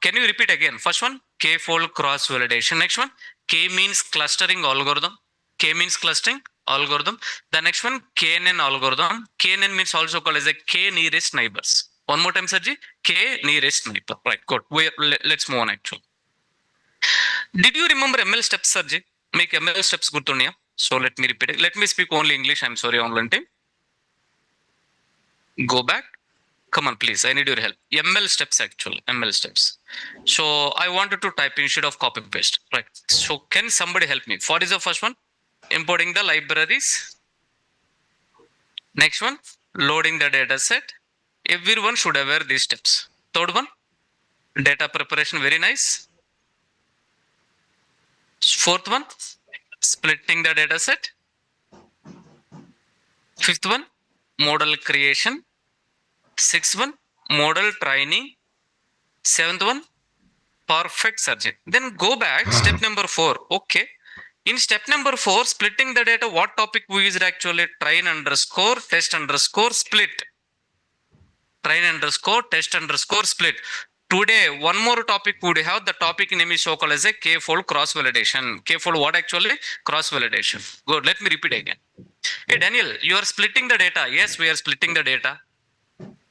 Can you repeat again? First one, k-fold cross validation. Next one, k means clustering algorithm. K means clustering algorithm. The next one, KNN algorithm. KNN means also called as a k nearest neighbors. One more time, Sarji. K nearest neighbor. Right, good. Let's move on actually. Did you remember ML steps, Sarji? Make ML steps good to. So let me repeat it. Let me speak only English. I'm sorry, online team. Go back. Come on, please. I need your help. ML steps actually. ML steps. So I wanted to type instead of copy paste. Right. So can somebody help me? What is the first one? Importing the libraries. Next one, loading the data set. Everyone should aware these steps. Third one, data preparation. Very nice. Fourth one, splitting the data set. Fifth one, model creation. Sixth one, model training. Seventh one, perfect surgeon. Then go back, step number 4. Okay. In step number 4, splitting the data, what topic we used actually? Train underscore, test underscore, split. Train underscore, test underscore, split. Today, one more topic would have. The topic name is so called as a k-fold cross validation. K-fold what actually? Cross validation. Good. Let me repeat again. Hey, Daniel, you are splitting the data. Yes, we are splitting the data.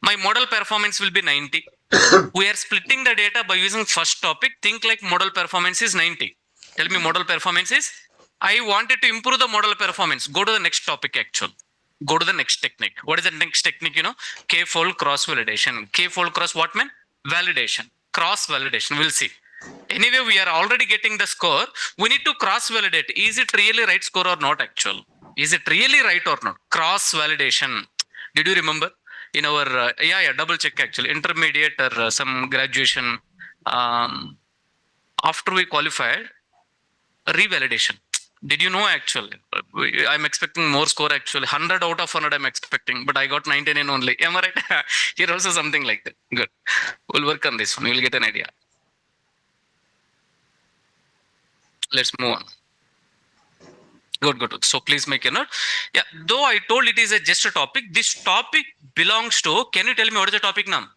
My model performance will be 90. We are splitting the data by using first topic. Think like model performance is 90. Tell me model performance is. I wanted to improve the model performance. Go to the next topic actually. Go to the next technique. What is the next technique? K-fold cross validation. K-fold cross what mean? Validation. Cross validation. We'll see. Anyway, we are already getting the score. We need to cross validate. Is it really right score or not actual? Is it really right or not? Cross validation. Did you remember? In our, double check actually. Intermediate or some graduation. After we qualified, revalidation. Did you know actually? I'm expecting more score actually. 100 out of 100 I'm expecting, but I got 99 only. Am I right? Here also something like that. Good. We'll work on this one. You'll get an idea. Let's move on. Good. So please make a note. Yeah, though I told it is just a topic, this topic belongs to, can you tell me what is the topic name?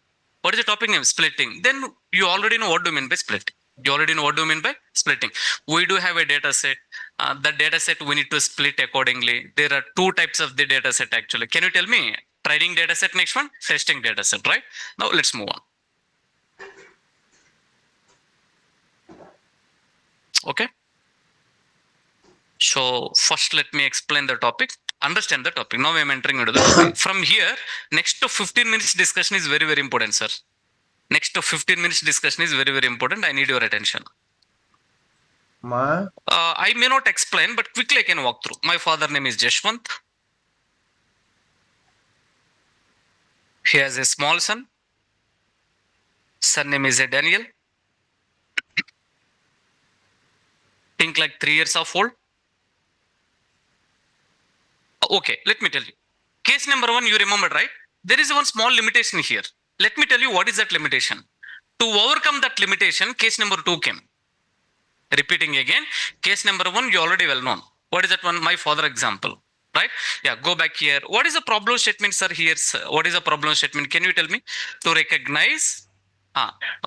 What is the topic name? Splitting. Then you already know what do you mean by splitting. You already know what do you mean by splitting. We do have a data set. The data set we need to split accordingly. There are two types of the data set actually. Can you tell me? Training data set, next one, testing data set, right? Now let's move on. Okay. So first let me explain the topic. Understand the topic. Now I am entering into the topic. From here, next to 15 minutes discussion is very, very important, sir. Next to 15 minutes discussion is very, very important. I need your attention. I may not explain, but quickly I can walk through. My father name is Jashwant. He has a small son. Son name is Daniel. Think like 3 years of old. Okay, let me tell you. Case number 1, you remember, right? There is one small limitation here. Let me tell you what is that limitation. To overcome that limitation, case number 2 came. Repeating again, case number 1, you already well known. What is that one? My father example, right? Yeah, go back here. What is the problem statement, sir? Here, sir. What is the problem statement? Can you tell me? To recognize.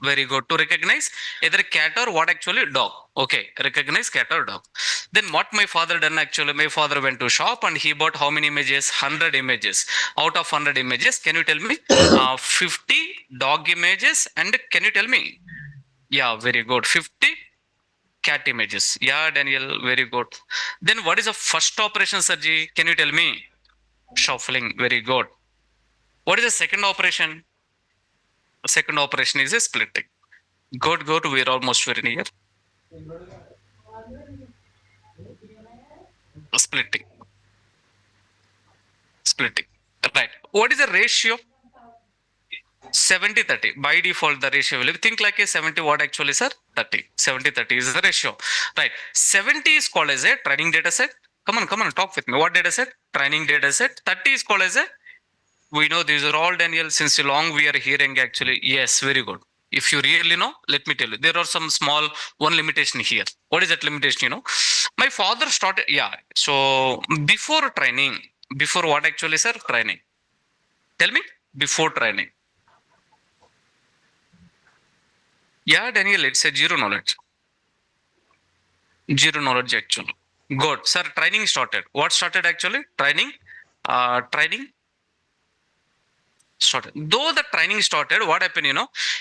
Very good. To recognize either cat or what actually? Dog. Okay, recognize cat or dog. Then what my father done actually? My father went to shop and he bought how many images? 100 images. Out of 100 images, can you tell me? 50 dog images and can you tell me? Yeah, very good. 50 cat images. Yeah, Daniel, very good. Then what is the first operation, Sarji? Can you tell me? Shuffling. Very good. What is the second operation? Second operation is a splitting. Good. We're almost very near. Splitting. Right. What is the ratio? 70-30. By default, the ratio will think like a 70 what actually, sir? 30. 70-30 is the ratio. Right. 70 is called as a training data set. Come on, talk with me. What data set? Training data set. 30 is called as a, we know these are all, Daniel, since long we are hearing actually. Yes, very good. If you really know, let me tell you, there are some small one limitation here. What is that limitation? My father started, so before training, before what actually, sir? Training. Tell me, before training. Yeah, Daniel, it's a zero knowledge. Zero knowledge actually. Good. Sir, training started. What started actually? Training started. Though the training started, what happened,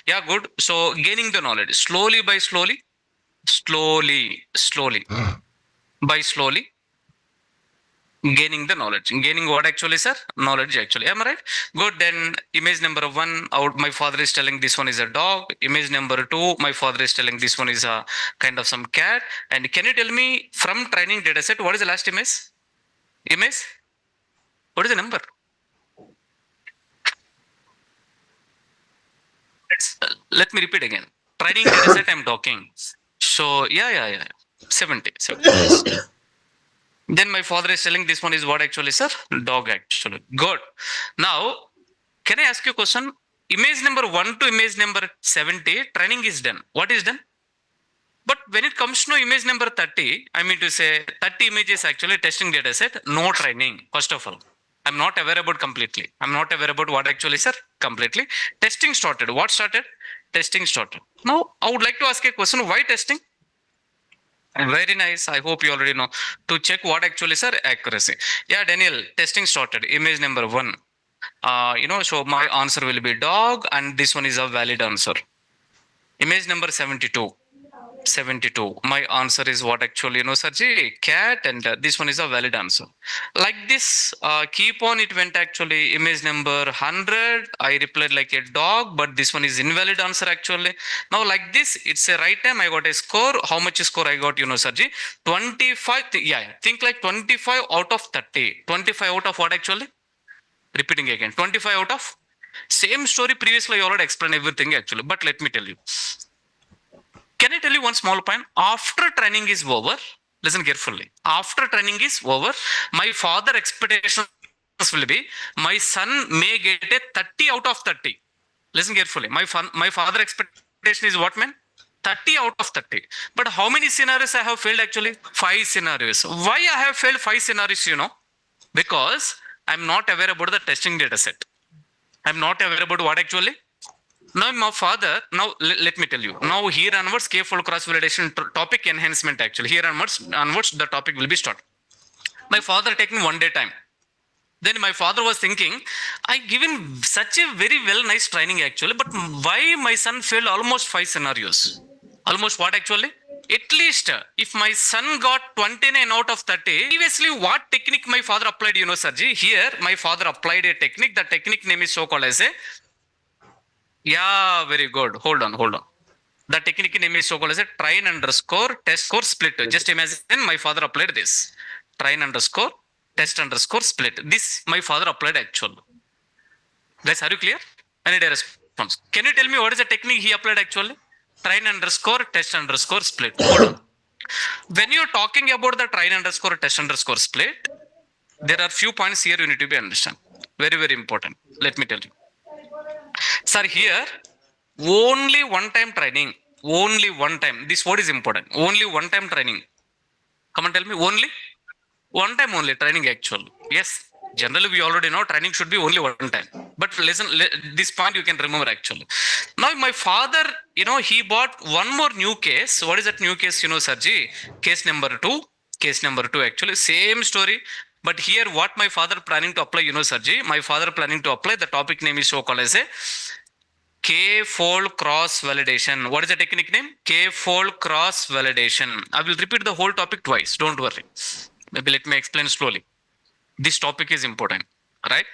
Yeah, good. So gaining the knowledge slowly by slowly by slowly gaining the knowledge. Gaining what actually, sir? Knowledge actually. Am I right? Good. Then image number one, out my father is telling this one is a dog. Image number two, my father is telling this one is a kind of some cat. And can you tell me from training data set, what is the last image? Image? What is the number? Let me repeat again. Training data set I'm talking. So yeah. 70. Yes. Then my father is telling this one is what actually, sir? Dog actually. Good. Now, can I ask you a question? Image number 1 to image number 70, training is done. What is done? But when it comes to image number 30, I mean to say 30 images actually testing data set, no training, first of all. I'm not aware about completely. I'm not aware about what actually, sir, completely. Testing started. What started? Testing started. Now, I would like to ask a question. Why testing? Very nice. I hope you already know. To check what actually, sir, accuracy. Yeah, Daniel, testing started. Image number 1. So my answer will be dog, and this one is a valid answer. Image number 72. 72. My answer is what actually, Sarji, cat, and this one is a valid answer. Like this, keep on, it went actually. Image number 100, I replied like a dog, but this one is invalid answer actually. Now, like this, it's a right time. I got a score. How much score I got, Sarji? 25. Yeah, think like 25 out of 30. 25 out of what actually? Repeating again. 25 out of same story previously. I already explained everything actually, but let me tell you. Can I tell you one small point? After training is over, listen carefully. After training is over, my father expectations will be my son may get a 30 out of 30. Listen carefully. My father expectation is what, man? 30 out of 30. But how many scenarios I have failed actually? 5 scenarios. Why I have failed 5 scenarios, Because I'm not aware about the testing data set. I'm not aware about what actually? Now, my father, now let me tell you. Now, here onwards, K-fold cross validation topic enhancement actually. Here onwards, the topic will be started. My father taking 1 day time. Then my father was thinking, I given such a very well nice training actually, but why my son failed almost 5 scenarios? Almost what actually? At least if my son got 29 out of 30, previously what technique my father applied, Sarji? Here, my father applied a technique. The technique name is so called as a yeah, very good. Hold on. The technique name is so called as a train underscore test score split. Just imagine my father applied this. Train underscore test underscore split. This my father applied actually. Guys, are you clear? I need a response. Can you tell me what is the technique he applied actually? Train underscore test underscore split. Hold on. When you're talking about the train underscore test underscore split, there are few points here you need to be understand. Very, very important. Let me tell you. Sir, here only one time training. Only one time. This word is important. Only one time training. Come and tell me. Only one time only training actually. Yes. Generally, we already know training should be only one time. But listen, this point you can remember actually. Now, my father, he bought one more new case. What is that new case, Sarji? Case number 2. Case number 2 actually. Same story. But here, what my father planning to apply, Sarji? My father planning to apply, the topic name is so called as a K-fold cross validation. What is the technique name? K-fold cross validation. I will repeat the whole topic twice. Don't worry. Maybe let me explain slowly. This topic is important, right?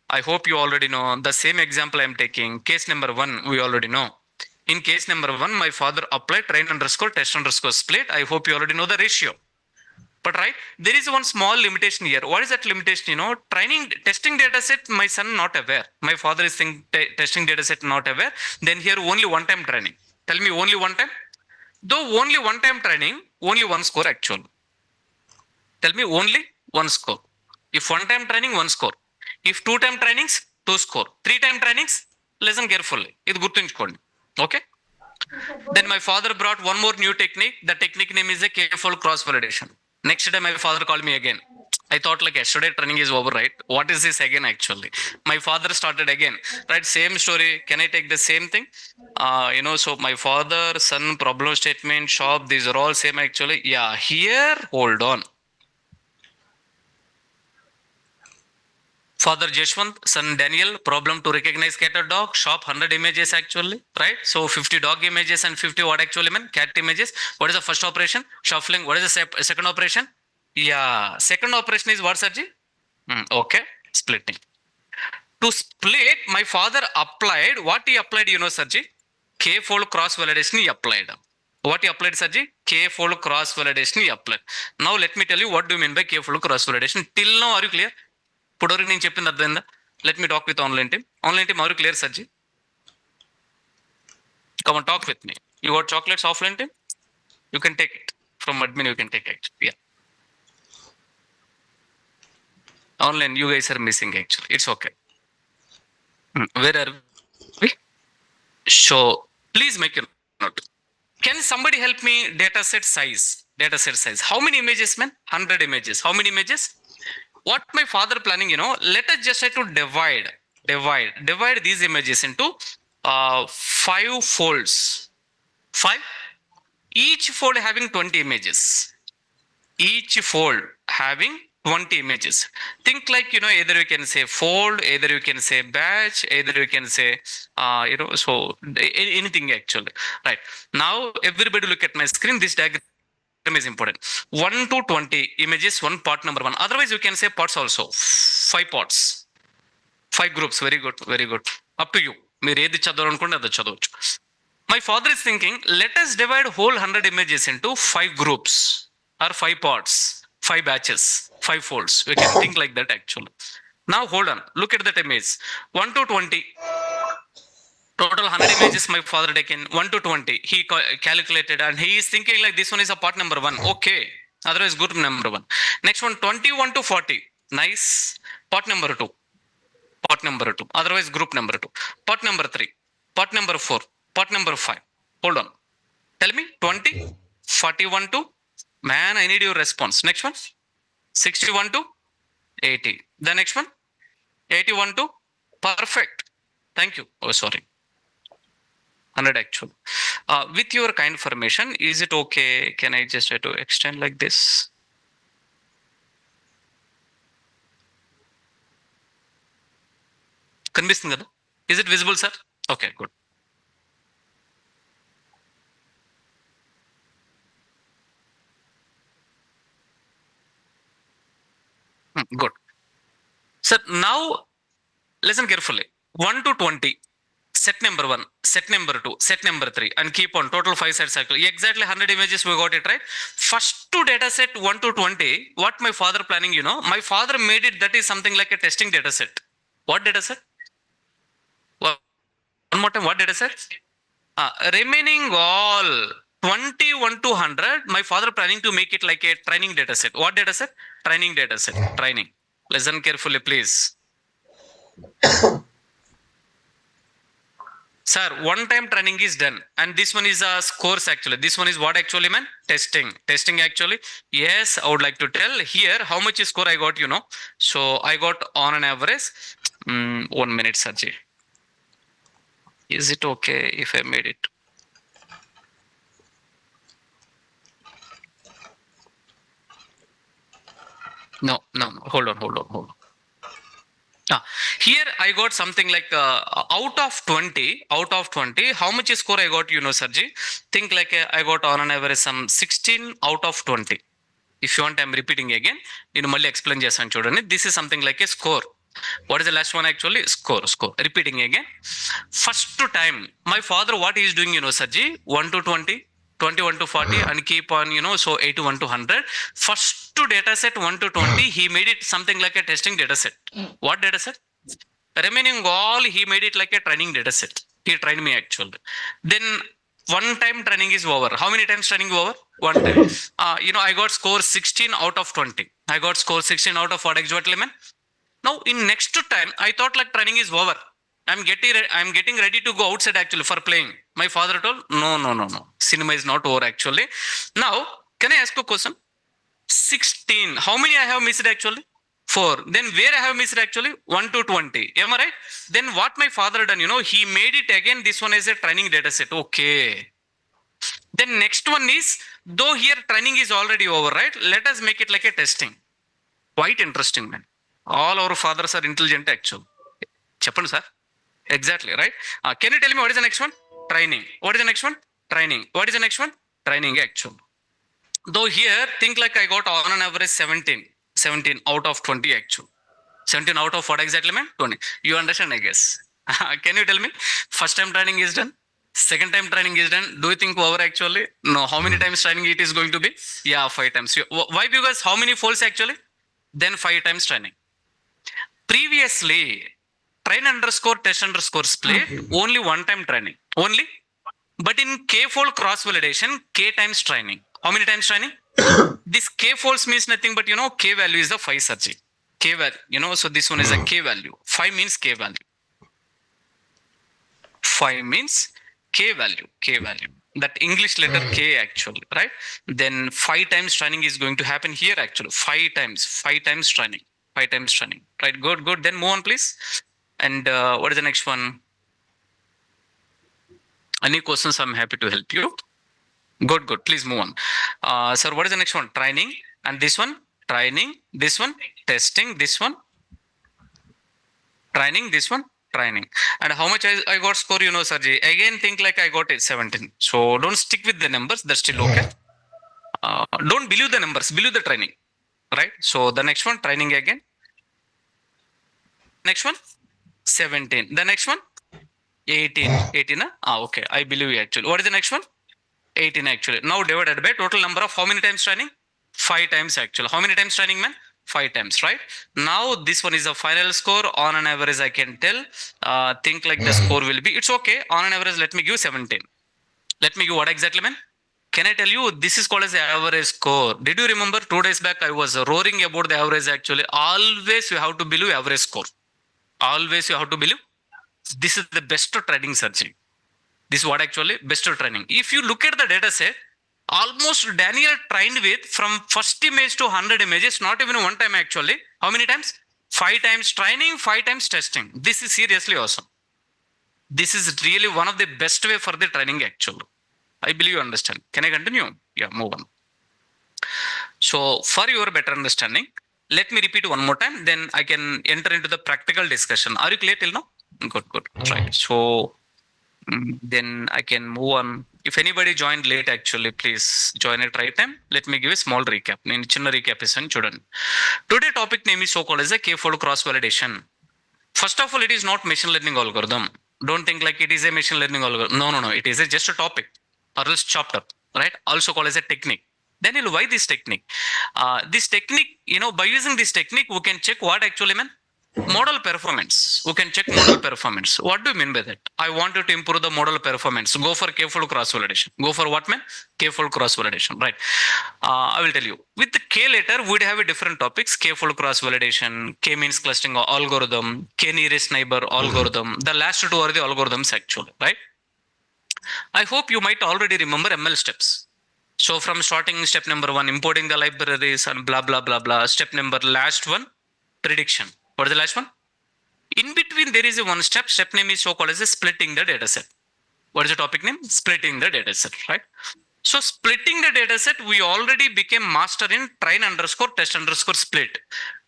I hope you already know the same example I'm taking. Case number 1, we already know. In case number 1, my father applied train underscore test underscore split. I hope you already know the ratio. But right, there is one small limitation here. What is that limitation? Testing data set, my son not aware. My father is testing data set not aware. Then here only one time training. Tell me only one time. Though only one time training, only one score actual. Tell me only one score. If one time training, one score. If 2 time trainings, 2 score. 3 time trainings, listen carefully. It గుర్తుంచుకోండి. Okay. Then my father brought one more new technique. The technique name is a K-fold cross validation. Next day, my father called me again. I thought like yesterday training is over, right? What is this again actually? My father started again, right? Same story. Can I take the same thing? So my father, son, problem statement, shop, these are all same actually. Yeah, here, hold on. Father Jeshwant, son Daniel, problem to recognize cat or dog, shop 100 images actually, right? So 50 dog images and 50 what actually mean? Cat images. What is the first operation? Shuffling. What is the second operation? Yeah, second operation is what, Sarji? Okay, splitting. To split, my father applied, what he applied, Sarji? K-fold cross validation he applied. What he applied, Sarji? K-fold cross validation he applied. Now let me tell you what do you mean by K-fold cross validation. Till now, are you clear? ఇప్పటివరకు నేను చెప్పింది అర్థమైందా? Let me talk with online team. Online team, are you clear, Sarji? Come on, talk with me. You got chocolates, offline team? You can take it. From admin, you can take it. Yeah. Online, you guys are missing actually. It's okay. Where are we? So, please make a note. Can somebody help me data set size? Data set size. How many images, man? 100 images. How many images? What my father planning, let us just try to divide these images into 5 folds. 5. Each fold having 20 images. Each fold having 20 images. Think like, either you can say fold, either you can say batch, either you can say, so anything actually. Right. Now, everybody look at my screen. This diagram is important. 1 to 20 images, one part number 1. Otherwise, you can say parts also. 5 parts. 5 groups. Very good. Very good. Up to you. మీరు ఏది చదవాలనుకుంటే అది చదవచ్చు. My father is thinking, let us divide whole 100 images into 5 groups or 5 parts, 5 batches, 5 folds. We can think like that actually. Now hold on. Look at that image. 1 to 20. Total 100 images my father taken. 1 to 20. He calculated and he is thinking like this one is a part number 1. Okay. Otherwise group number 1. Next one 21 to 40. Nice. Part number 2. Part number 2. Otherwise group number 2. Part number 3. Part number 4. Part number 5. Hold on. Tell me 20, 41 to, man, I need your response. Next one 61 to 80. The next one 81 to, perfect. Thank you. Oh, sorry. 100 actually. With your kind information, is it okay? Can I just try to extend like this? కనిపిస్తుంది కదా? Is it visible, sir? Okay, good. Good. Sir, now listen carefully. 1 to 20. Set number 1, set number 2, set number 3, and keep on total 5 set cycle. Exactly 100 images we got it right. First to data set 1 to 20. What my father planning, my father made it that is something like a testing data set. What data set? One more time. What data set? Remaining all 21 to 100. My father planning to make it like a training data set. What data set? Training data set. Training. Listen carefully, please. Sir, one time training is done and this one is a scores actually. This one is what actually, man? Testing actually. Yes, I would like to tell here how much score I got, So I got on an average 1 minute, Sarji. Is it okay if I made it? No. Hold on. Here I got something like out of 20, how much score I got, Sarji? Think like I got on an average some 16 out of 20. If you want, I'm repeating again. Malli explain chesanu chudandi. This is something like a score. What is the last one actually? Score. Repeating again. First time, my father, what he is doing, Sarji? 1 to 20. 21 to 40 and keep on, so 81 to 100. First to data set 1 to 20, he made it something like a testing data set. What data set? Remaining all, he made it like a training data set. He trained me actually. Then one time training is over. How many times training over? One time. I got score 16 out of 20. I got score 16 out of what exactly, man? Now in next time, I thought like training is over. I'm getting ready to go outside actually for playing. My father told, no. Cinema is not over actually. Now, can I ask a question? 16. How many I have missed actually? 4. Then where I have missed actually? 1 to 20. Am I right? Then what my father done, he made it again. This one is a training data set. Okay. Then next one is, though here training is already over, right? Let us make it like a testing. Quite interesting, man. All our fathers are intelligent actually. Chappan sir. Exactly, right? Can you tell me what is the next one? Training. What is the next one? Training. What is the next one? Training actually. Though here, think like I got on an average 17. 17 out of 20 actually. 17 out of what exactly, man? 20. You understand, I guess. Can you tell me? First time training is done. Second time training is done. Do you think over actually? No. How many times training it is going to be? Yeah, 5 times. Why? Because how many folds actually? Then 5 times training. Previously, train underscore test underscore split, only one time training. Only. But in k-fold cross validation, k times training. How many times training? This k folds means nothing but, k value is the 5 searching. K value, so this one is a k value. 5 means k value. 5 means k value. That English letter k actually, right? Then 5 times training is going to happen here actually. 5 times training. 5 times training. Right? Good. Then move on, please. And what is the next one? Any questions? I'm happy to help you. Good. Please move on. Sir, what is the next one? Training. And this one, training. This one, testing. This one, training. This one, training. And how much I got score, Sarji? Again, think like I got it 17. So don't stick with the numbers. That's still okay. Don't believe the numbers. Believe the training. Right? So the next one, training again. Next one, 17. The next one, 18. 18. Okay. I believe you actually. What is the next one? 18 actually. Now divided by total number of how many times training? 5 times actually. How many times training, man? 5 times, right? Now this one is the final score. On an average, I can tell. Think like the score will be. It's okay. On an average, let me give 17. Let me give what exactly, man? Can I tell you? This is called as the average score. Did you remember 2 days back I was roaring about the average actually? Always you have to believe average score. Always you have to believe. This is the best training searching. This is what actually best training. If you look at the data set, almost Daniel trained with from first image to 100 images, not even one time actually. How many times? 5 times training, 5 times testing. This is seriously awesome. This is really one of the best way for the training actually. I believe you understand. Can I continue? Yeah, move on. So for your better understanding, let me repeat one more time. Then I can enter into the practical discussion. Are you clear till now? Good. Right. So then I can move on. If anybody joined late actually, please join at right time. Let me give a small recap. నేను చిన్న recap ఇస్తాను చూడండి. Today topic name is so called as a k-fold cross validation. First of all, it is not machine learning algorithm. Don't think like it is a machine learning algorithm. No. It is just a topic or else chopped up, right? Also called as a technique. Then why this technique? This technique, by using this technique, we can check what actually, man? Model performance. We can check model performance. What do you mean by that? I wanted to improve the model performance. Go for k-fold cross validation. Go for what, man? K-fold cross validation, right? I will tell you. With the K later, we'd have a different topics. K-fold cross validation. K means clustering algorithm. K nearest neighbor algorithm. The last two are the algorithms actually, right? I hope you might already remember ML steps. So from starting step number 1, importing the libraries and blah, blah, blah, blah. Step number last one, prediction. What is the last one? In between, there is a one step. Step name is so called as a splitting the data set. What is the topic name? Splitting the data set, right? So splitting the data set, we already became master in train underscore test underscore split.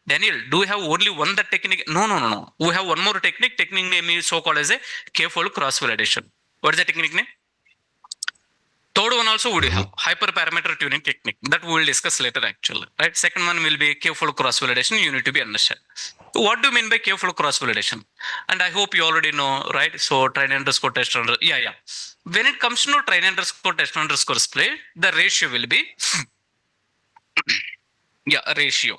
Daniel, do we have only one that technique? No. We have one more technique. Technique name is so called as a k-fold cross validation. What is the technique name? Third one also would have hyperparameter tuning technique that we will discuss later actually, right? Second one will be k-fold cross validation. You need to be understand. What do you mean by k-fold cross validation? And I hope you already know, right? So train underscore test yeah. When it comes to train underscore test underscore split, the ratio will be ratio.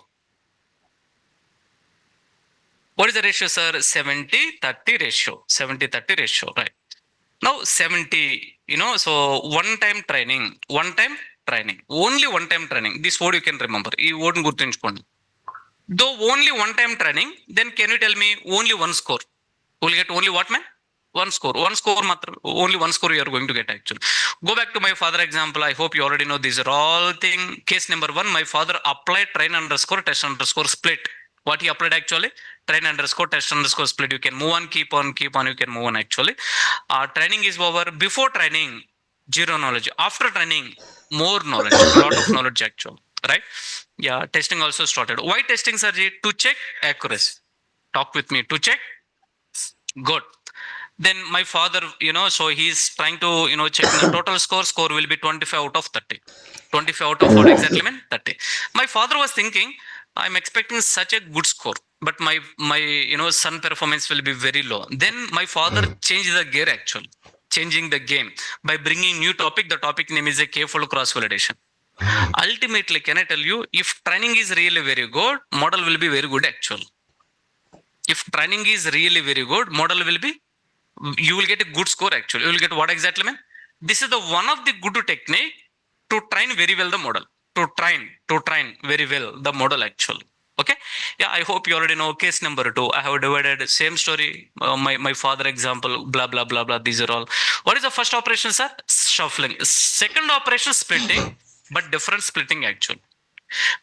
What is the ratio, sir? 70-30 ratio. 70-30 ratio, right? Now 70, so one time training, only one time training. This word you can remember. This word gurtunchukondi. Though only one time training, then can you tell me only one score? We'll get only what, man? One score, only one score you are going to get actually. Go back to my father example. I hope you already know these are all thing. Case number 1, my father applied train underscore test underscore split. What he applied actually? Train underscore test underscore split. You can move on, keep on, you can move on actually. Training is over. Before training, zero knowledge. After training, more knowledge, lot of knowledge actually, right? Yeah, testing also started. Why testing, Sarji? To check accuracy. Talk with me. To check. Good. Then my father, so he's trying to, check the total score. Score will be 25 out of 30. 25 out of what exactly mean? 30. My father was thinking, I'm expecting such a good score, but my son performance will be very low. Then my father changed the gear actually, changing the game by bringing new topic. The topic name is a K-fold cross validation. Ultimately, can I tell you, if training is really very good, model will be very good actually. If training is really very good, model will be, you will get a good score actually. You will get what exactly, man? This is the one of the good technique to train very well the model. To train very well the model actually. Okay. Yeah, I hope you already know case number 2. I have divided same story. My father example, blah, blah, blah, blah. These are all. What is the first operation, sir? Shuffling. Second operation, splitting, but different splitting actually.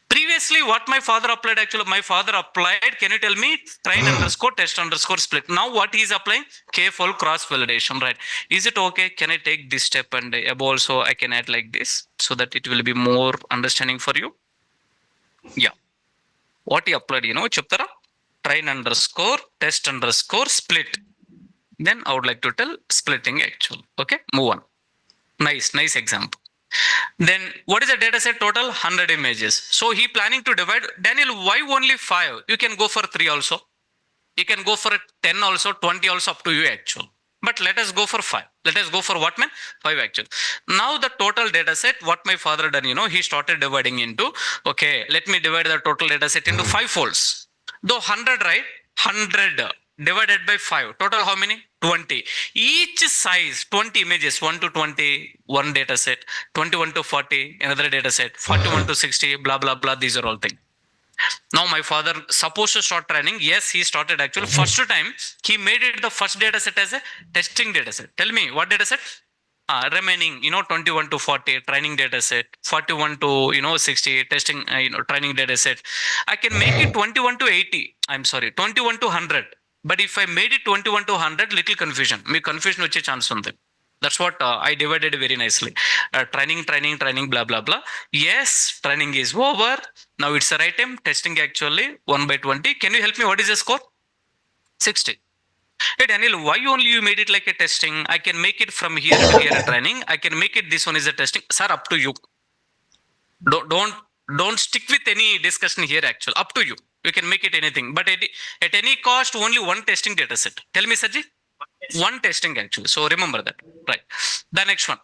Previously, what my father applied actually, my father applied, can you tell me, train underscore test underscore split. Now what he is applying? K-fold cross validation, right? Is it okay? Can I take this step and above also I can add like this so that it will be more understanding for you? Yeah. What he applied, chaptara? Train underscore test underscore split. Then I would like to tell splitting actually. Okay, move on. Nice example. Then what is the data set total? 100 images. So he planning to divide. Daniel, why only 5? You can go for 3 also. You can go for 10 also, 20 also, up to you actual. But let us go for 5. Let us go for what, man? 5 actual. Now the total data set, what my father done, he started dividing into, okay, let me divide the total data set into 5 folds. Though 100, right? 100 divided by 5. Total how many? 20. Each size, 20 images, 1 to 20, one data set, 21 to 40, another data set, 41 to 60, blah, blah, blah. These are all things. Now my father supposed to start training. Yes, he started actually. First time, he made it the first data set as a testing data set. Tell me, what data set? Remaining, 21 to 40 training data set, 41 to, 60 testing, training data set. I can make it 21 to 80. I'm sorry, 21 to 100. But if I made it 21 to 100, little confusion. Me confusion వచ్చే chance ఉంది. That's what I divided very nicely. Training, blah, blah, blah. Yes, training is over. Now it's the right time. Testing actually 1 by 20. Can you help me? What is the score? 60. Hey Daniel, why only you made it like a testing? I can make it from here to here a training. I can make it this one is a testing. Sir, up to you. Don't stick with any discussion here actually. Up to you. You can make it anything. But at any cost, only one testing data set. Tell me, Sajji. One testing actually. So remember that. Right. The next one.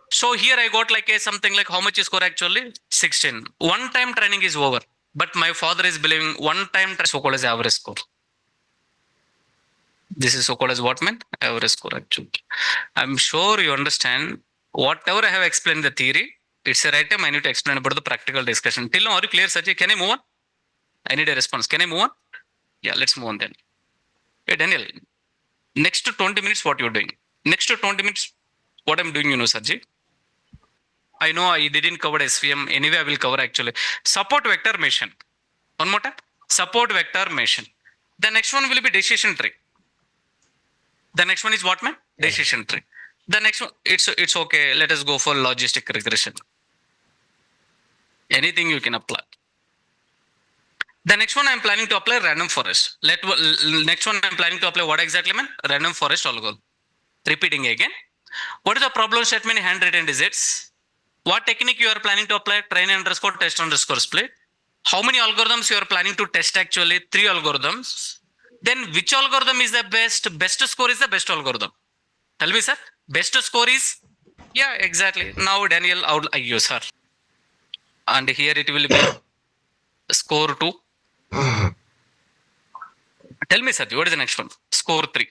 So here I got like a something like how much is score actually? 16. One time training is over. But my father is believing one time so called as average score. This is so called as what, man? Average score actually. I'm sure you understand whatever I have explained the theory. It's the right time I need to explain about the practical discussion. Till now, are you clear, Sajji? Can I move on? I need a response. Can I move on? Yeah, let's move on then. Hey, Daniel, next to 20 minutes, what you're doing? Next to 20 minutes, what I'm doing, Sajji? I know I didn't cover SVM. Anyway, I will cover actually. Support vector machine. One more time. Support vector machine. The next one will be decision tree. The next one is what, man? Decision tree. The next one, it's okay. Let us go for logistic regression. Anything you can apply. The next one I'm planning to apply random forest. Next one I'm planning to apply what exactly, man? Random forest algorithm. Repeating again. What is the problem statement in handwritten digits? What technique you are planning to apply? Train underscore test underscore split. How many algorithms you are planning to test actually? 3 algorithms. Then which algorithm is the best? Best score is the best algorithm. Tell me, sir. Best score is? Yeah, exactly. Now Daniel, I will use her. And here it will be score 2. Tell me, sir, what is the next one? Score 3.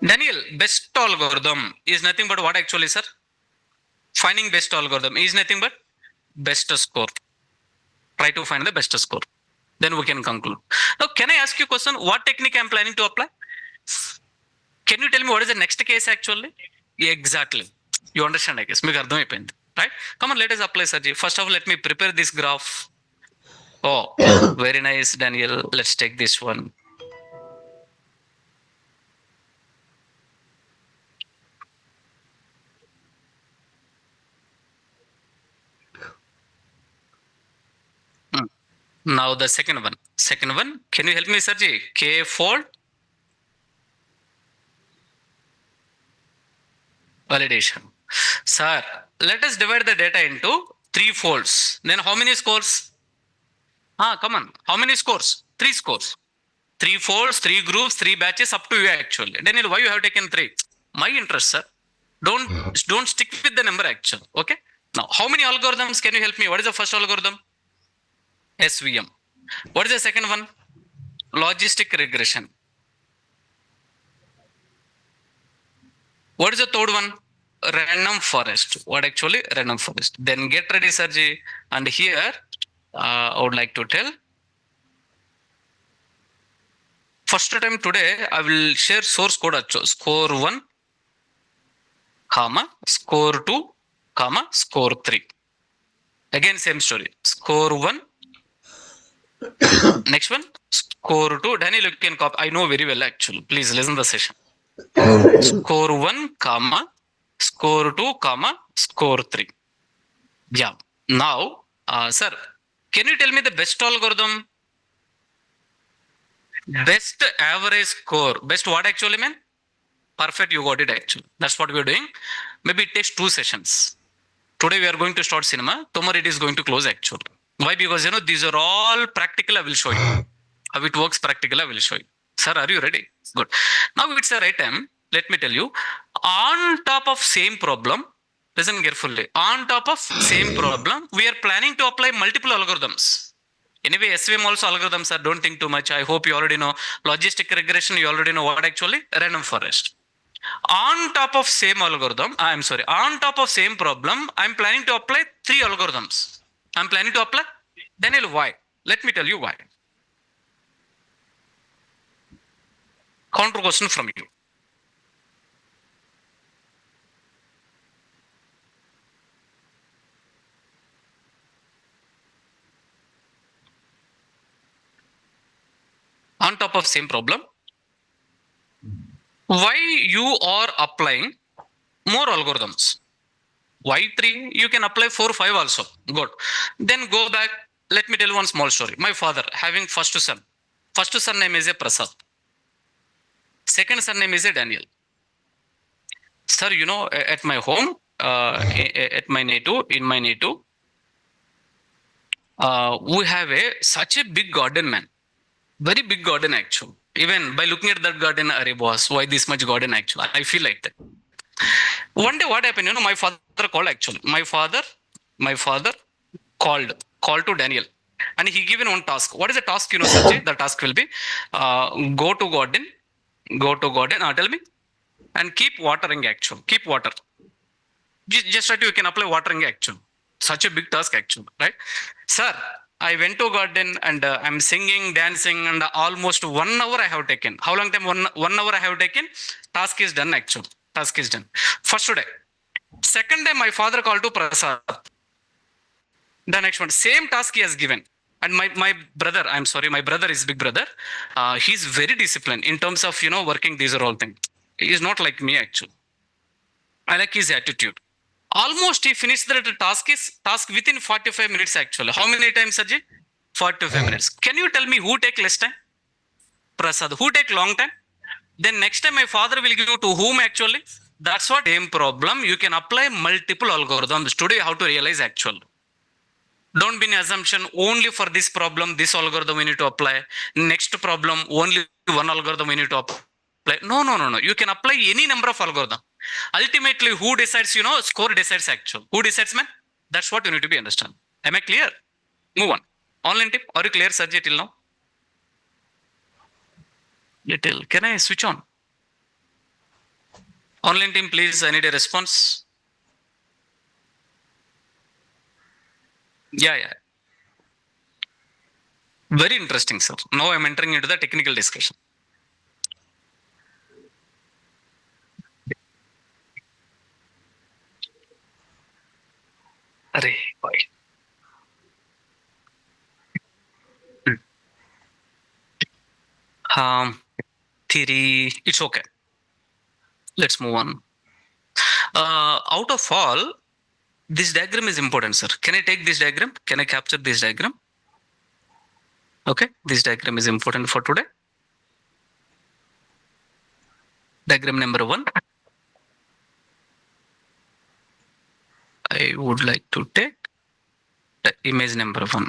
Daniel, best algorithm is nothing but what actually, sir? Finding best algorithm is nothing but best score. Try to find the best score. Then we can conclude. Now, can I ask you a question? What technique I'm planning to apply? Can you tell me what is the next case actually? Exactly. You understand, I guess. మీకు అర్థమైపోయింది. Right? Come on, let us apply, Sajji. First of all, let me prepare this graph. Oh, very nice, Daniel. Let's take this one. Now the second one. Second one, can you help me, Sajji? K fold validation. Sir, let us divide the data into 3 folds. Then how many scores? Come on. How many scores? 3 scores. 3 folds, 3 groups, 3 batches, up to you actually. Daniel, why you have taken 3? My interest, sir. Don't stick with the number actually. Okay. Now, how many algorithms can you help me? What is the first algorithm? SVM. What is the second one? Logistic regression. What is the third one? Random forest. What actually? Random forest. Then get ready, Sarji. And here, I would like to tell. First time today, I will share source code. Score 1, comma, score 2, comma, score 3. Again, same story. Score 1. Next one, score 2. Daniel, you can copy. I know very well actually. Please listen the session. Score 1, comma, score 2, comma, score 3. Yeah. Now, sir, can you tell me the best algorithm? Best average score. Best what actually, man? Perfect, you got it actually. That's what we're doing. Maybe it takes 2 sessions. Today we are going to start cinema. Tomorrow it is going to close actually. Why? Because these are all practical. I will show you how it works. Practical, I will show you. Sir, are you ready? Good. Now it's the right time. Let me tell you. On top of same problem, listen carefully. On top of same problem, we are planning to apply multiple algorithms. Anyway, SVM also algorithms are. Don't think too much. I hope you already know. Logistic regression, you already know what actually? Random forest. On top of same algorithm, on top of same problem, I'm planning to apply 3 algorithms. I'm planning to apply. Daniel, why? Let me tell you why. Counter question from you. On top of same problem, why you are applying more algorithms? Why 3? You can apply 4, 5 also. Good. Then go back. Let me tell you one small story. My father having first son. First son name is a Prasad. Second son name is a Daniel. Sir, at my home, at my native, in my native, we have such a big garden, man. Very big garden actually. Even by looking at that garden, array boss, why this much garden actually? I feel like that. One day what happened, my father called actually. My father called to Daniel. And he given one task. What is the task, Sajji? The task will be, go to garden, tell me, and keep watering actually. Keep water. Just try to, you can apply watering actually. Such a big task actually, right? Sir, I went to garden and I'm singing, dancing, and almost 1 hour I have taken. How long time? 1 hour I have taken. Task is done actually. Task is done. First day. Second day, my father called to Prasad. The next one, same task he has given. And my brother, my brother is big brother. He's very disciplined in terms of, working. These are all things. He's not like me actually. I like his attitude. Almost he finished the task within 45 minutes actually. How many times, Sajji? 45 minutes. Can you tell me who take less time? Prasad. Who take long time? Then next time my father will give you to whom actually? That's what same problem. You can apply multiple algorithms. Today you have to realize actually. Don't be in assumption only for this problem, this algorithm we need to apply. Next problem, only one algorithm we need to apply. No. You can apply any number of algorithm. Ultimately, who decides, score decides actual. Who decides, man? That's what you need to be understand. Am I clear? Move on. Online tip. Are you clear, Sajji, till now? Little. Can I switch on? Online team, please. I need a response. Yeah. Very interesting, sir. Now I'm entering into the technical discussion. Arey, boy. Theory, it's okay. Let's move on. Out of all, this diagram is important, sir. Can I take this diagram? Can I capture this diagram? Okay, this diagram is important for today. Diagram number 1. I would like to take the image number 1.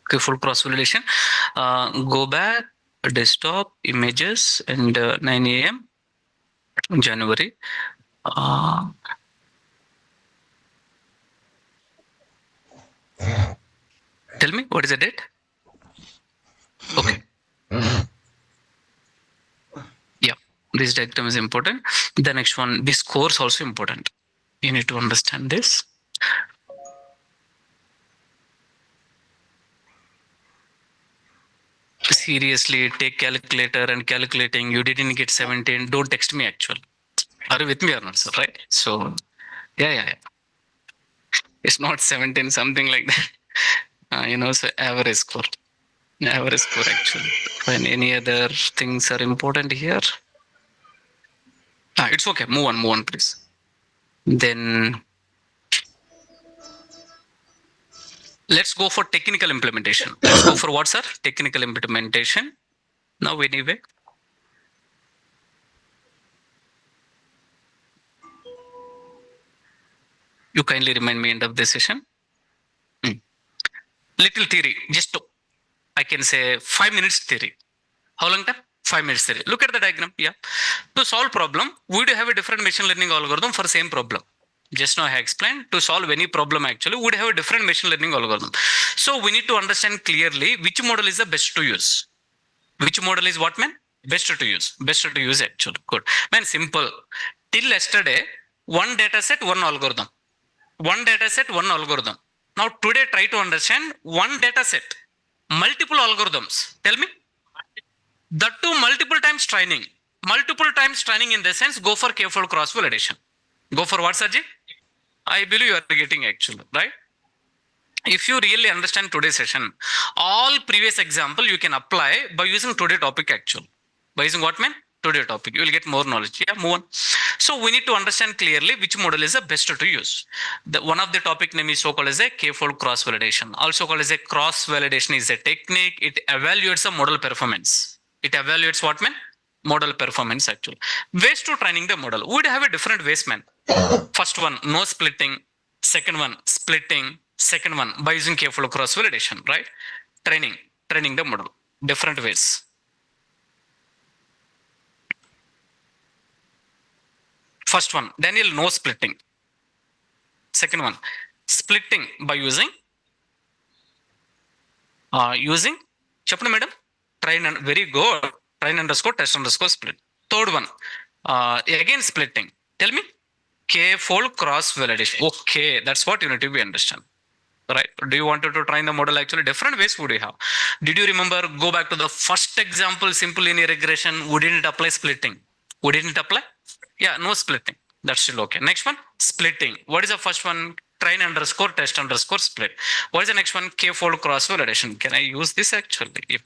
Okay, full cross validation. Go back, desktop, images, and 9 a.m. January. Tell me, what is the date? Okay. Yeah, this diagram is important. The next one, this course also important. You need to understand this. Seriously, take calculator and calculating. You didn't get 17. Don't text me actually. Are you with me or not, sir? Right? So, yeah. It's not 17, something like that. So average score. Average score actually. When any other things are important here. It's okay. Move on, please. Then let's go for technical implementation. Let's go for what, sir? Technical implementation. Now, anyway. You kindly remind me end of this session. Little theory, just I can say 5 minutes theory. How long time? 5 minutes theory. Look at the diagram. Yeah. To solve problem, we do have a different machine learning algorithm for same problem. Just now I explained, to solve any problem actually, we would have a different machine learning algorithm. So we need to understand clearly which model is the best to use. Which model is what, man? Best to use. Best to use actually. Good. Man, simple. Till yesterday, one data set, one algorithm. One data set, one algorithm. Now today try to understand one data set, multiple algorithms. Tell me. That too multiple times training. Multiple times training in the sense, go for K-fold cross validation. Go for what, Sajid? I believe you are getting actually, right? If you really understand today's session, all previous example you can apply by using today topic actually. By using what, man? Today topic. You will get more knowledge. Yeah, move on. So we need to understand clearly which model is the best to use. One of the topic name is so called as a K-fold cross validation. Also called as a cross validation is a technique. It evaluates the model performance. It evaluates what, man? Model performance actually. Ways to training the model. We would have a different ways, man. First one, no splitting. Second one, splitting. Second one, by using K-fold cross validation, right? Training the model. Different ways. First one, Daniel, no splitting. Second one, splitting by using Chapna madam, train and very good, train underscore test underscore split. Third one, again splitting. Tell me, K-fold cross validation. Okay, that's what you need to be understand. Right? Do you want to train the model? Actually, different ways would you have? Did you remember? Go back to the first example, simple linear regression. We didn't apply splitting. We didn't apply. Yeah, no splitting. That's still okay. Next one, splitting. What is the first one? Train underscore test underscore split. What is the next one? K-fold cross validation. Can I use this actually? If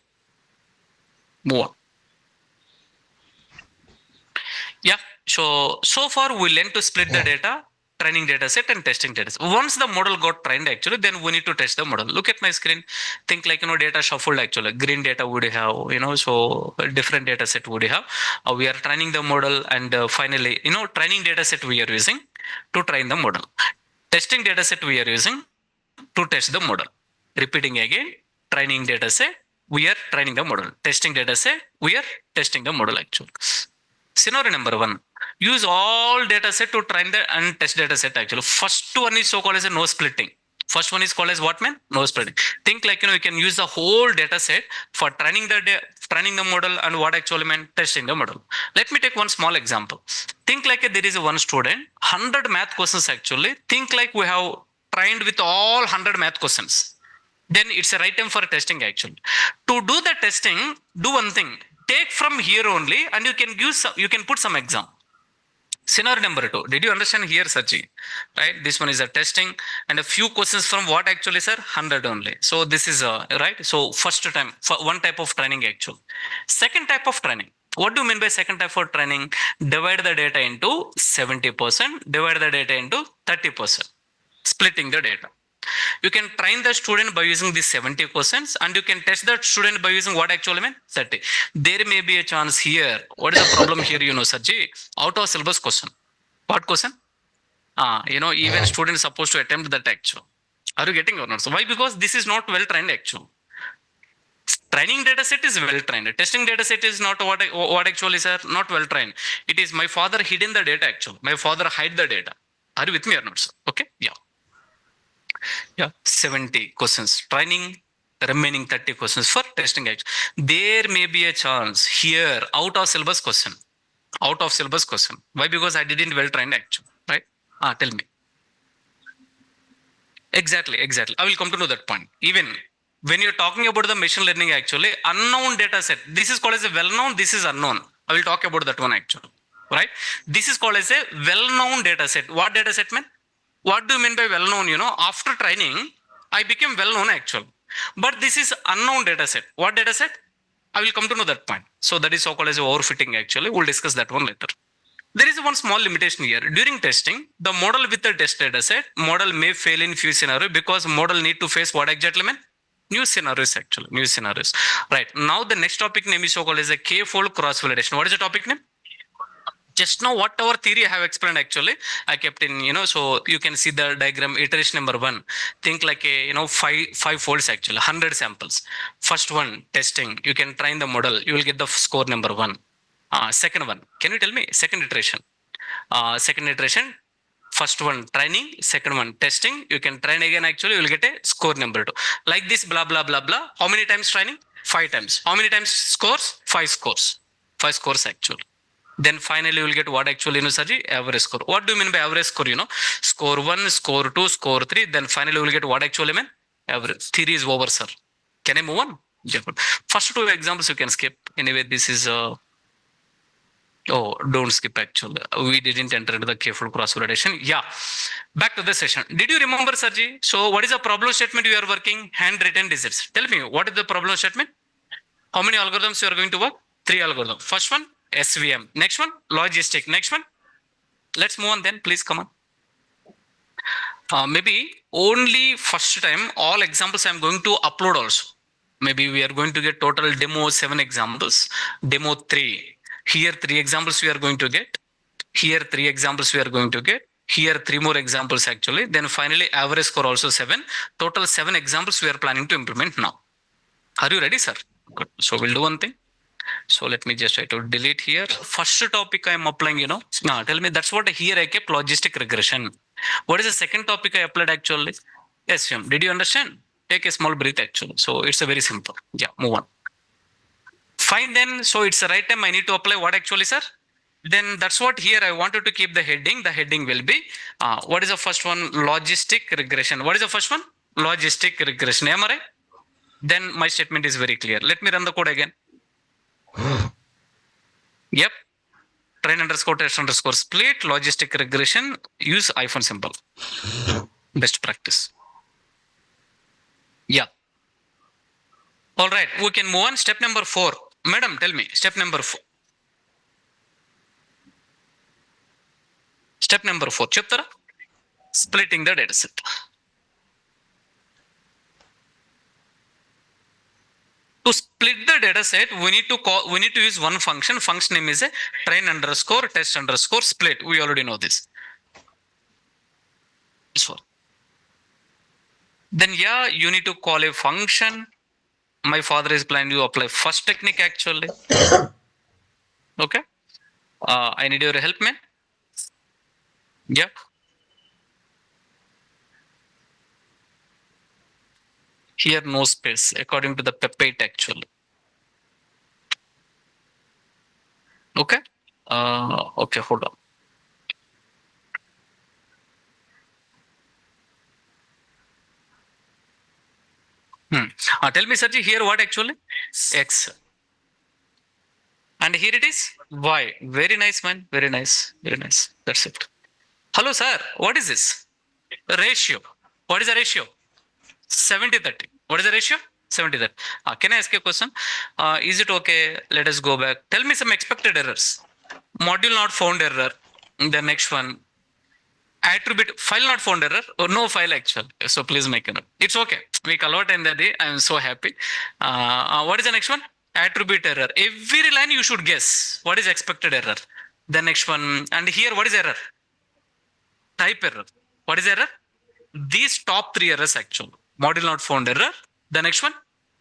move on. Yeah. So far we learned to split the data, training data set and testing data set. Once the model got trained actually, then we need to test the model. Look at my screen. Think like, data shuffled actually. Green data would have, so different data set would have. We are training the model and finally, training data set we are using to train the model. Testing data set we are using to test the model. Repeating again, training data set, we are training the model. Testing data set, we are testing the model actually. Scenario number 1, use all data set to train the and test data set actually. First one is so called as a no splitting. First one is called as what, man? No splitting. Think like, you can use the whole data set for training the training the model and what actually meant testing the model. Let me take one small example. Think like there is one student, 100 math questions actually. Think like we have trained with all 100 math questions. Then it's a right time for testing actually. To do the testing, do one thing. Take from here only and you can give some, you can put some exam. Scenario number 2. Did you understand here, Sachi? Right? This one is a testing and a few questions from what actually, sir? 100 only. So this is right. So first time, for one type of training actually. Second type of training. What do you mean by second type of training? Divide the data into 70%, divide the data into 30%, splitting the data. You can train the student by using these 70 questions and you can test that student by using what actually mean 30. There may be a chance here. What is the problem here, Saji? Out of syllabus question. What question? Even students supposed to attempt that actual. Are you getting or not? So why? Because this is not well trained actual. Training data set is well trained. Testing data set is not what actually, sir, not well trained. It is my father hidden the data actually. My father hide the data. Are you with me or not, sir? Okay. Yeah, 70 questions training, remaining 30 questions for testing action. There may be a chance here out of syllabus question. Why? Because I didn't well trained actually, right? Tell me. Exactly. I will come to know that point. Even when you're talking about the machine learning actually, unknown data set, this is called as a well-known, this is unknown. I will talk about that one actually, right? This is called as a well-known data set. What data set mean? What do you mean by well-known? After training, I became well-known actually. But this is unknown data set. What data set? I will come to know that point. So that is so-called as overfitting actually. We'll discuss that one later. There is one small limitation here. During testing, the model with the test data set, model may fail in few scenarios because model need to face what exactly mean? New scenarios actually, new scenarios. Right. Now the next topic name is so-called as a k-fold cross-validation. What is the topic name? Just now whatever theory I have explained actually, I kept in, so you can see the diagram iteration number 1. Think like a, five folds actually, 100 samples. First one, testing. You can train the model. You will get the score number 1. Second one, can you tell me? Second iteration. First one training, second one testing. You can train again actually, you will get a score number 2. Like this, blah, blah, blah, blah. How many times training? 5 times. How many times scores? 5 scores. 5 scores actually. Then finally you will get what actually, Saji? Average score. What do you mean by average score? Score 1, score 2, score 3. Then finally you will get what actually mean? Average. Theory is over, sir. Can I move on? Yeah. First 2 examples you can skip. Anyway, this is Oh, don't skip actually. We didn't enter into the k-fold cross-validation. Yeah. Back to the session. Did you remember, Sarji? So what is the problem statement you are working? Handwritten digits. Tell me, what is the problem statement? How many algorithms you are going to work? 3 algorithms. First one, SVM. Next one, logistic. Next one. Let's move on then. Please come on. Maybe only first time all examples I am going to upload also. Maybe we are going to get total demo 7 examples. Demo 3. Here 3 examples we are going to get. Here 3 examples we are going to get. Here 3 more examples actually. Then finally average score also 7. Total 7 examples we are planning to implement now. Are you ready, sir? Good. So we'll do one thing. So let me just try to delete here. First topic I am applying, tell me that's what here I kept logistic regression. What is the second topic I applied actually? SVM. Did you understand? Take a small breath actually. So it's a very simple. Yeah, move on. Fine then. So it's the right time I need to apply what actually, sir? Then that's what here I wanted to keep the heading. The heading will be, what is the first one? Logistic regression. What is the first one? Logistic regression. Am I right? Then my statement is very clear. Let me run the code again. Yep. Train underscore test underscore split. Logistic regression. Use iPhone symbol. Best practice. Yeah. All right. We can move on. Step number 4. Madam, tell me. Step number 4. Step number 4. Chapter splitting the data set. To split the data set, we need to use one function. Function name is a train underscore test underscore split. We already know this. This one. Then yeah, you need to call a function. My father is planning to apply first technique actually. Okay. I need your help, man. Yeah. Here no space according to the peptide actually. Okay. Okay, hold on. Tell me, Sarji, here what actually? X. And here it is Y. Very nice, man. Very nice. Very nice. That's it. Hello, sir. What is this? Ratio. What is the ratio? 70-30. What is the ratio? 70-30. Can I ask you a question? Is it okay? Let us go back. Tell me some expected errors. Module not found error. The next one. Attribute file not found error or no file actual. So please make a note. It's okay. Make a lot in the day. I am so happy. What is the next one? Attribute error. Every line you should guess what is expected error. The next one. And here what is error? Type error. What is error? These top three errors actual. Model not found error. The next one,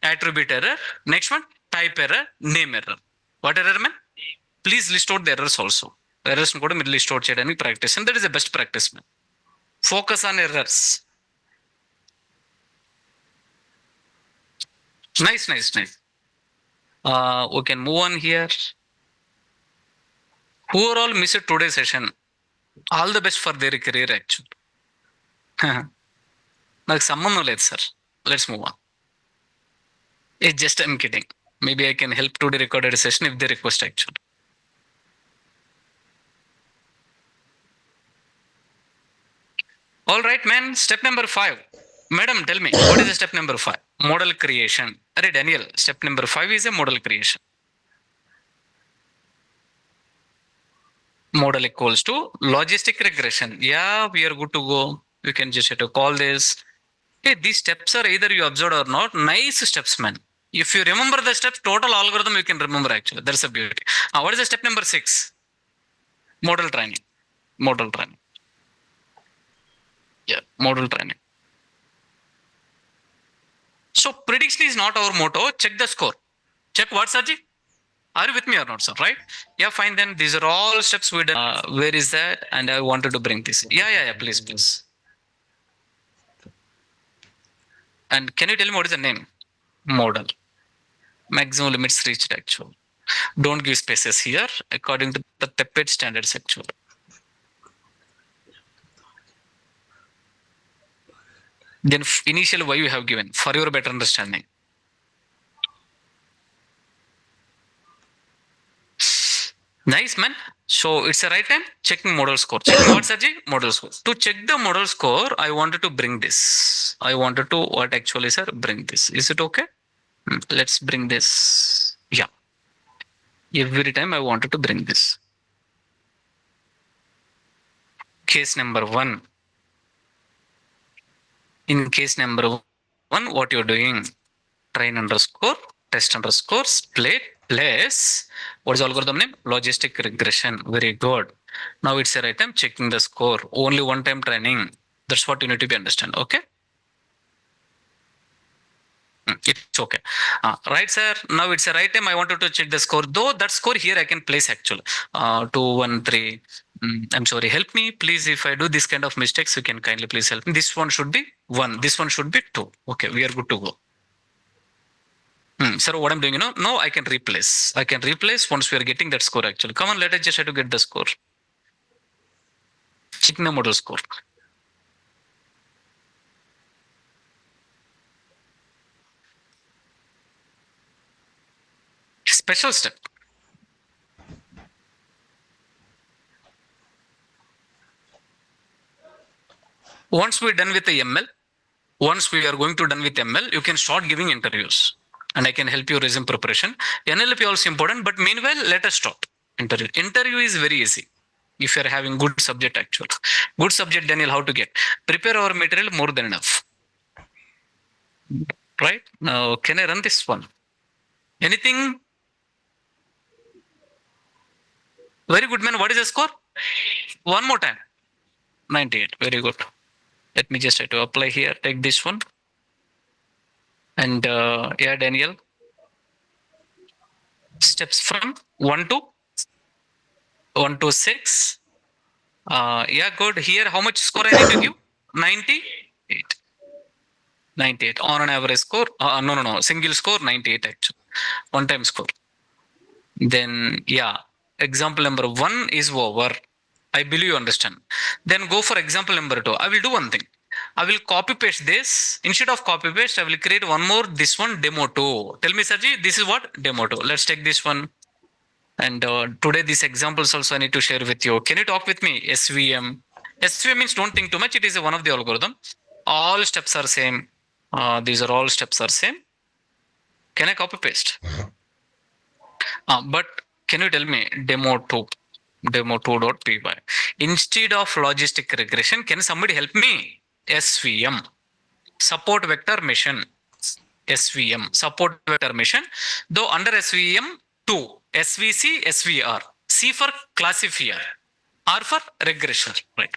attribute error. Next one, type error, name error. What error, man? Please list out the errors also. Errors కూడా మీరు list out చేయడానికి practice and that is the best practice man. Focus on errors. Nice, nice, nice. We can move on here. Who are all missed today's session? All the best for their career actually. నాకు సంబంధం లేదు sir. Let's move on. It's just I'm kidding. Maybe I can help to the recorded session if they request actually. All right, man. Step number 5. Madam, tell me, what is the step number 5? Model creation. Arey, Daniel, step number 5 is a model creation. Model equals to logistic regression. Yeah, we are good to go. You can just have to call this. Hey, these steps are either you observed or not. Nice steps, man. If you remember the steps, total algorithm you can remember actually. That's a beauty. What is the step number 6? Model training. Model training. Yeah, model training. So prediction is not our motto. Check the score. Check what, Sarji? Are you with me or not, sir? Right? Yeah, fine. Then these are all steps we done. Where is that? And I wanted to bring this. Yeah. Please, please. And can you tell me what is the name? Model. Maximum limits reached actual. Don't give spaces here according to the TEPED standards actually. Then initial why you have given for your better understanding. Nice, man. So it's the right time checking model score. Checking what, Sajji? Model score. To check the model score, I wanted to bring this. I wanted to what actually, sir? Bring this. Is it okay? Let's bring this. Yeah. Every time I wanted to bring this. Case number 1. In case number 1, what you're doing? Train underscore, test underscore, split, place. What is algorithm name? Logistic regression. Very good. Now it's the right time checking the score. Only one time training. That's what you need to be understand. Okay. It's okay. Right, sir. Now it's the right time. I wanted to check the score. Though that score here I can place actually. 2, 1, 3. I'm sorry. Help me, please. If I do this kind of mistakes, you can kindly please help me. This one should be 1. This one should be 2. Okay, we are good to go. Sir, what I'm doing, now I can replace. I can replace once we are getting that score actually. Come on, let us just try to get the score. Checking the model score. Special step. Once we're done with the ML, once we are going to done with ML, you can start giving interviews. And I can help you resume preparation. NLP also important, but meanwhile, let us stop. Interview is very easy. If you are having good subject actually. Good subject, Daniel, how to get? Prepare our material more than enough. Right? Now, can I run this one? Anything? Very good, man. What is the score? One more time. 98. Very good. Let me just try to apply here. Take this one. And yeah, Daniel. Steps from 1 to 1 to 6. Yeah, good. Here, how much score I need to give? 98. 98 on an average score. No. Single score 98 actually. One time score. Then yeah, example number 1 is over. I believe you understand. Then go for example number 2. I will do one thing. I will copy paste this. Instead of copy paste, I will create one more. This one, demo 2. Tell me, Sarji, this is what? Demo 2. Let's take this one. And today, these examples also I need to share with you. Can you talk with me? SVM. SVM means don't think too much. It is one of the algorithm. All steps are same. These are all steps are same. Can I copy paste? But can you tell me demo2.py instead of logistic regression? Can somebody help me? SVM, support vector mission. SVM, support vector mission. Though under SVM 2, SVC, SVR. C for classifier, R for regression, right?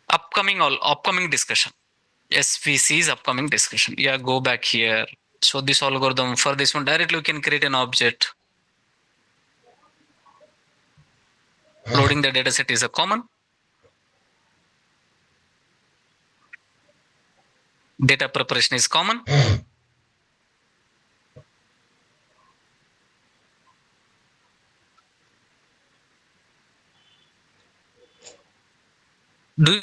Upcoming discussion. SVC is upcoming discussion. Yeah, go back here. So this algorithm for this one directly we can create an object. Loading the data set is a common. Data preparation is common.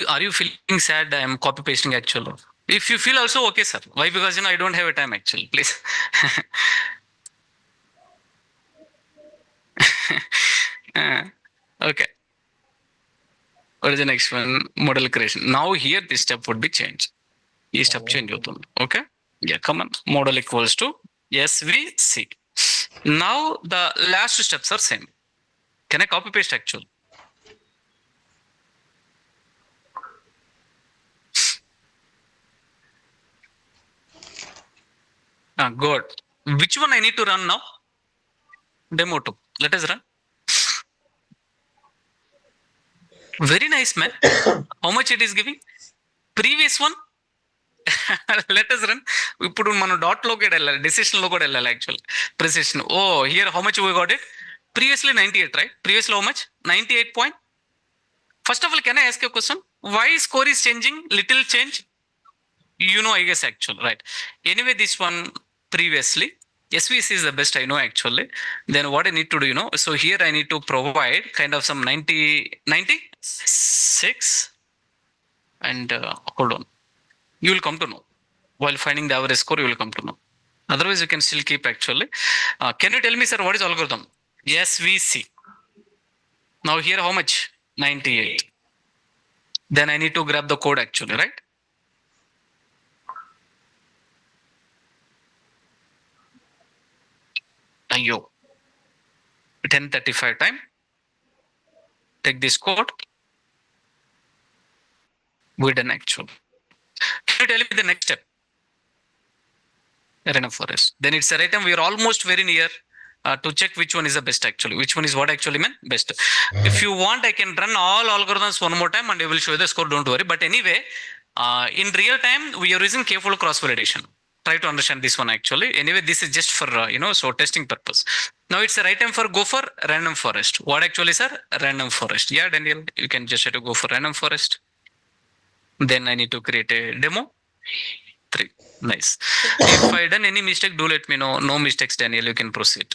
Are you feeling sad? I am copy pasting actually. If you feel also okay, sir. Why? Because I don't have a time actually. Please. Okay. What is the next one? Model creation. Now here this step would be changed. This step change. Okay. Yeah, come on. Model equals to SVC. Now the last steps are same. Can I copy paste actually? Good. Which one I need to run now? Demo 2. Let us run. Very nice, man. How much it is giving? Previous one. Let us run. We put on dot logo decision logo actually. Precision. Oh, here how much we got it? Previously 98, right? Previously how much? 98 point. First of all, can I ask you a question? Why score is changing? Little change. I guess actually, right? Anyway, this one previously. SVC is the best I know actually. Then what I need to do, so here I need to provide kind of some 96 and hold on. You will come to know. While finding the average score, you will come to know. Otherwise, you can still keep actually. Can you tell me, sir, what is algorithm? SVC. Now here how much? 98. Then I need to grab the code actually, right? Ayo. 1035 time. Take this code. We done actually. Can you tell me the next step? Random forest. Then it's a right time. We are almost very near to check which one is the best actually. Which one is what actually meant best. If you want, I can run all algorithms one more time and I will show you the score. Don't worry. But anyway, in real time, we are using k-fold cross validation. Try to understand this one actually. Anyway, this is just for so testing purpose. Now it's the right time for go for random forest. What actually, sir? Random forest. Yeah, Daniel, you can just have to go for random forest. Then I need to create a demo. 3. Nice. If I done any mistake, do let me know. No mistakes, Daniel. You can proceed.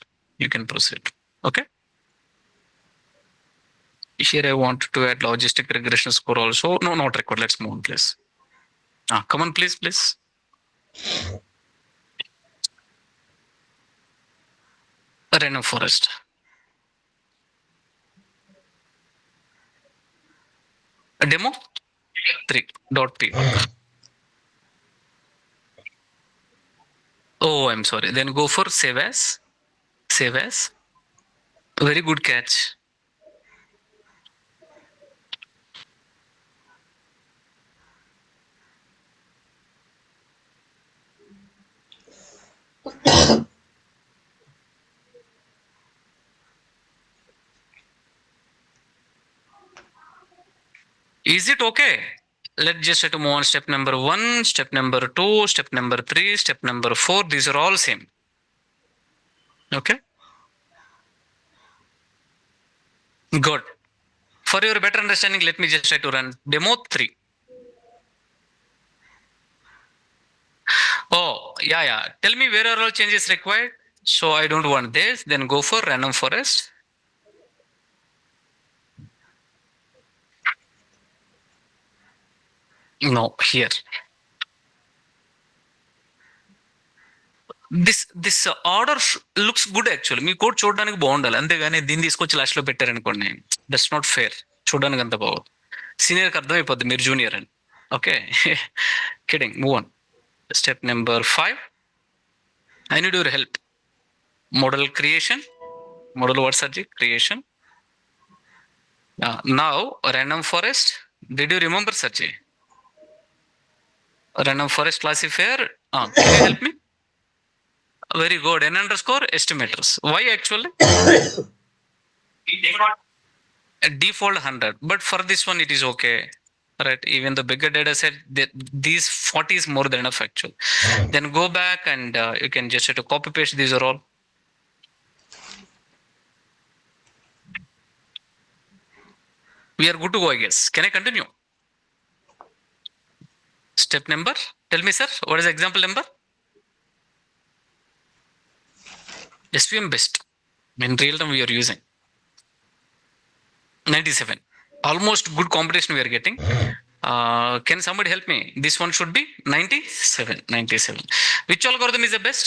Okay. Here I want to add logistic regression score also. No, not required. Let's move on, please. Come on, please. Random forest. A demo 3.p. Oh, I'm sorry. Then go for save as. Very good catch. Is it okay? Let's just try to move on. Step number 1, step number 2, step number 3, step number 4. These are all same. Okay. Good. For your better understanding, let me just try to run demo 3. Oh, yeah. Tell me where are all changes required. So I don't want this. Then go for random forest. No, here. This order looks good actually. Me code చూడడానికి బాగుండాలి, అంతేగాని దీన్ని తీసుకొచ్చి last లో పెట్టారనుకోండి, that's not fair. చూడడానికి అంత బాగోదు. సీనియర్కి అర్థమైపోద్ది మీరు జూనియర్ అని. Okay. Kidding. Move on. Step number 5. I need your help. Model creation. Model word subject creation. Now random forest. Did you remember Sarji? Random forest classifier. Can you help me? Very good. N underscore estimators. Why actually? Default 100. But for this one, it is okay. Right. Even the bigger data set, these 40 is more than enough actually. Then go back and you can just have to copy paste. These are all. We are good to go, I guess. Can I continue? Step number. Tell me, sir, what is the example number? SVM best. In real time, we are using 97. Almost good competition we are getting. Can somebody help me? This one should be 97. 97. Which algorithm is the best?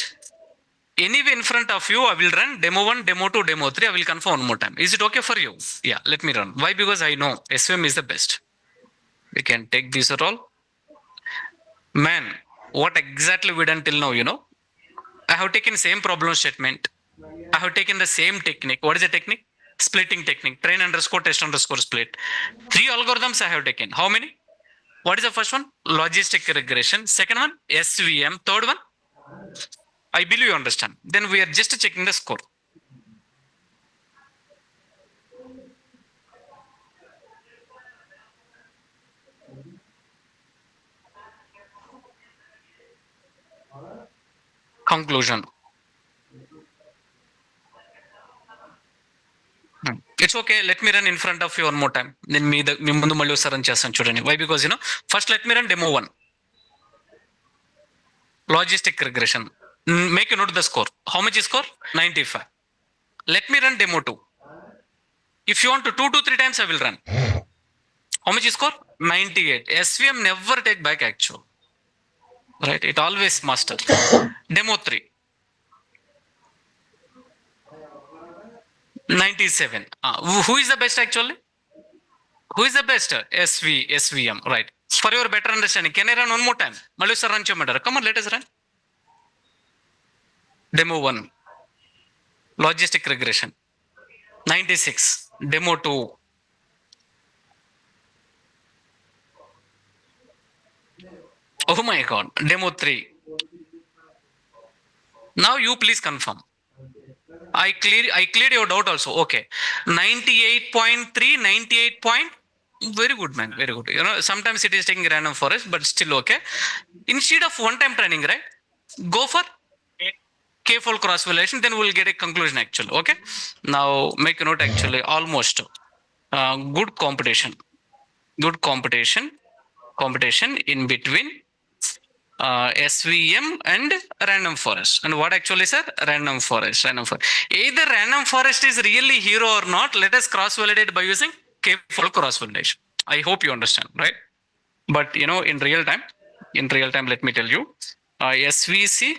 Anyway, in front of you, I will run demo 1, demo 2, demo 3. I will confirm one more time. Is it okay for you? Yeah, let me run. Why? Because I know SVM is the best. We can take these are all. Man, what exactly we done till now, you know? I have taken same problem statement. I have taken the same technique. What is the technique? Splitting technique. Train underscore test underscore split. 3 algorithms I have taken. How many? What is the first one? Logistic regression. Second one, SVM. Third one, I believe you understand. Then we are just checking the score. Conclusion. It's okay. Let me run in front of you one more time. Then me mundu malli run chestan chudani. Why? Because you know, first let me run demo 1. Logistic regression. Make a note of the score. How much is score? 95. Let me run demo 2. If you want to 2 to 3 times, I will run. How much is score? 98. SVM never take back actual. Right? It always master. Demo 3. 97. Who is the best actually? Who is the best? SVM. Right. For your better understanding, can I run one more time? Malu sir, run chomedara. Come on, let us run. Demo 1. Logistic regression. 96. Demo 2. Oh my God. Demo 3. Now you please confirm. I cleared your doubt also. Okay. 98.3, 98 point. Very good, man. Very good. You know, sometimes it is taking random forest, but still okay. Instead of one-time training, right? Go for K-fold cross validation. Then we'll get a conclusion actually. Okay. Now make a note actually. Almost good competition. Good competition. Competition in between SVM and random forest. And what actually, sir? Random forest. Random forest. Either random forest is really hero or not. Let us cross validate by using K-fold cross validation. I hope you understand, right? But you know, in real time, let me tell you, SVC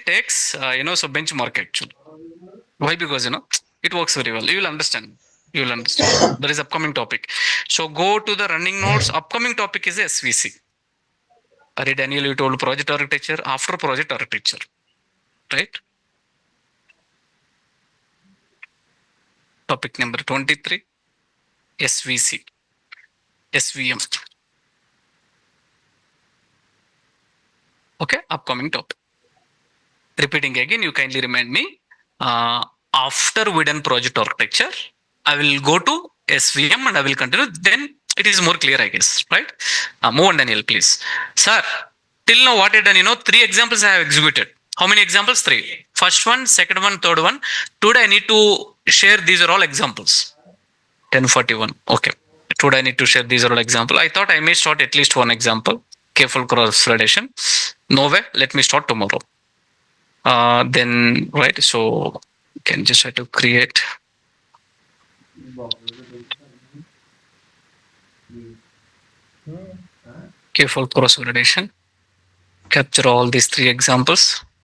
takes so benchmark actually. Why? Because you know it works very well. You will understand. There is upcoming topic. So go to the running nodes. Upcoming topic is SVC. Daniel, you told project architecture. After project architecture, right? Topic number 23, SVC, SVM. Okay, upcoming topic. Repeating again, you kindly remind me. After we done project architecture, I will go to SVM and I will continue. Then it is more clear, I guess, right? Move on, Daniel, please. Sir, till now what I done, 3 examples I have executed. How many examples? 3. First one, second one, third one. Today I need to share these are all examples. 1041. Okay. Today I need to share these are all examples. I thought I may start at least one example. Careful cross validation. No way. Let me start tomorrow. Then right. So you can just try to create. Careful cross validation. Capture all these three examples.